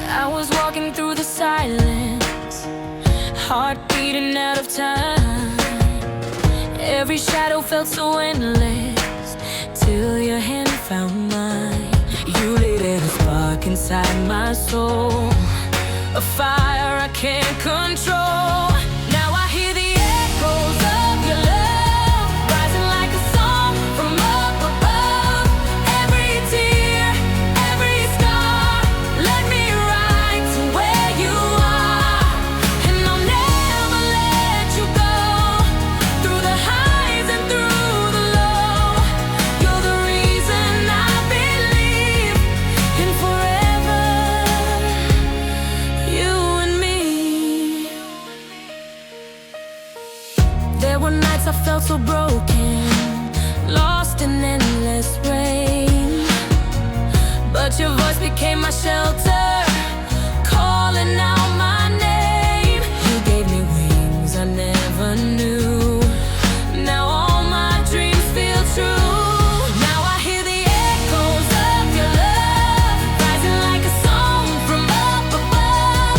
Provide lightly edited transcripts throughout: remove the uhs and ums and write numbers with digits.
I was walking through the silence, heart beating out of time. Every shadow felt so endless, till your hand found mine. You lit a spark inside my soul, a fire I can't control. Now I hear the echoes of your love, rising like a song from up above. Every tear, every scar, led me right to where you are. And I'll never let you go, through the highs and through the low. You're the reason I believe in forever, you and me. There were nights I felt so broken, lost in endless rain, but your voice became my shelter, calling out my name. You gave me wings I never knew. Now all my dreams feel true. Now I hear the echoes of your love, rising like a song from up above.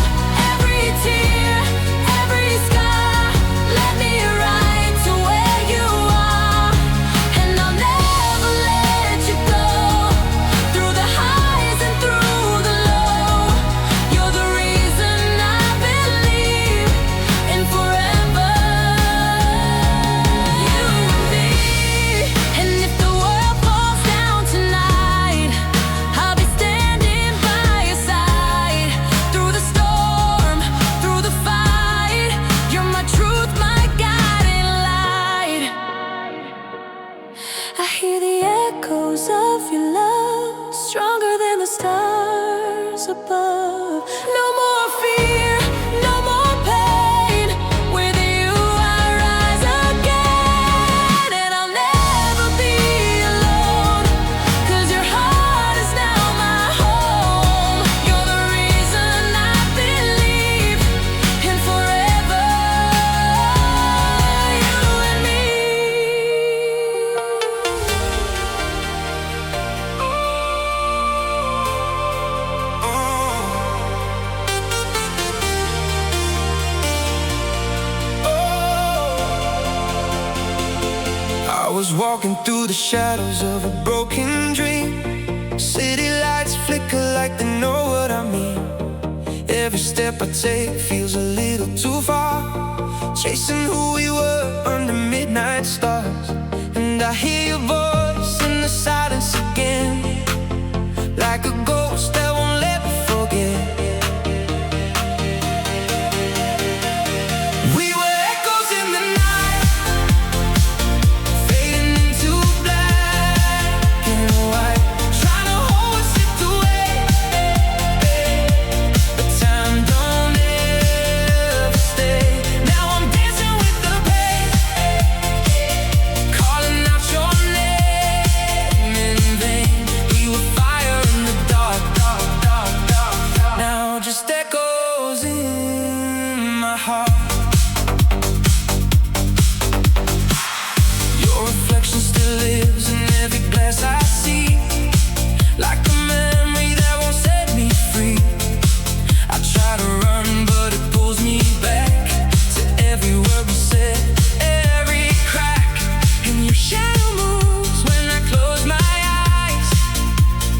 Every tear, every scar, led me right to where you are. And I'll never let you go, through the highs and through the low. You're the reason I believe in forever, you and me. And if the world falls down tonight, I'll be standing by your side. Through the storm, through the fight, you're my truth, my guiding light. I hear the echoes of your love, stronger than the stars above. No more fear, no more pain. With you I rise again, and I'll never be alone, 'cause your heart is now my home. You're the reason I believe in forever, you and me. I was walking through the shadows of a broken dream. City lights flicker like they know what I mean. Every step I take feels a little too far, chasing who we were under midnight stars. And I hear your voice in the silence again, like a ghost that won't let me forget. We were echoes in the night, fading into black and white, trying to hold us slipped away. But time don't ever stay. Now I'm dancing with the pain, calling out your name in vain. We were fire in the dark, dark, dark, dark, dark. Now just echoes in my heart. Your reflection still lives in every glass I see, like a memory that won't set me free. I try to run, but it pulls me back to every word we said, every crack. And your shadow moves when I close my eyes,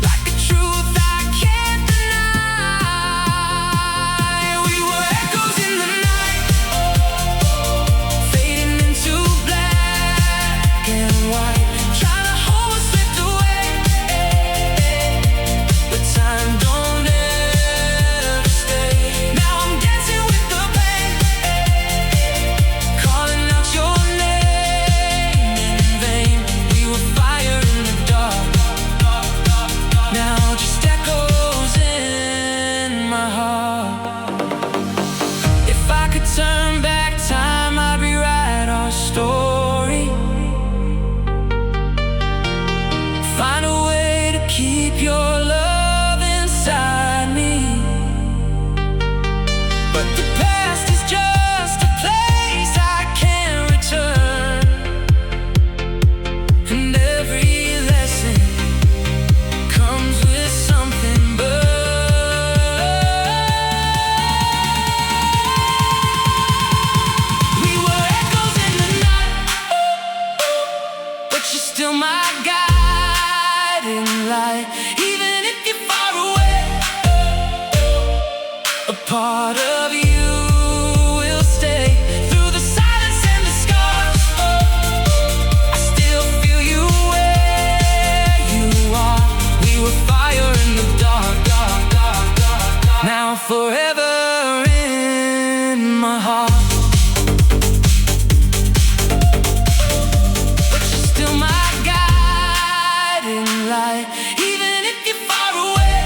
like a truth I can't deny. We were echoes in the night, fading into black and white, trying to hold us slipped away. But time don't ever stay. Now I'm dancing with the pain, calling out your name in vain. We were fire in the dark, now just echoes in my heart. If I could turn back time, I'd rewrite our story, find a way to keep your love inside me. But the past is just a place I can't return. you're still my guiding light. Even if you're far away, a part of you will stay. Through the silence and the scars, I still feel you where you are. We were fire in the dark, dark, dark, dark, dark. Now forever in my heart. But you're still my guiding light. Even if you're far away,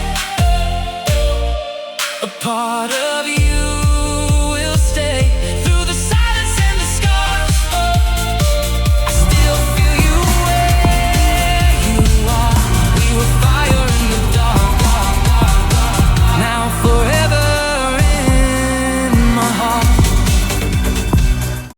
a part of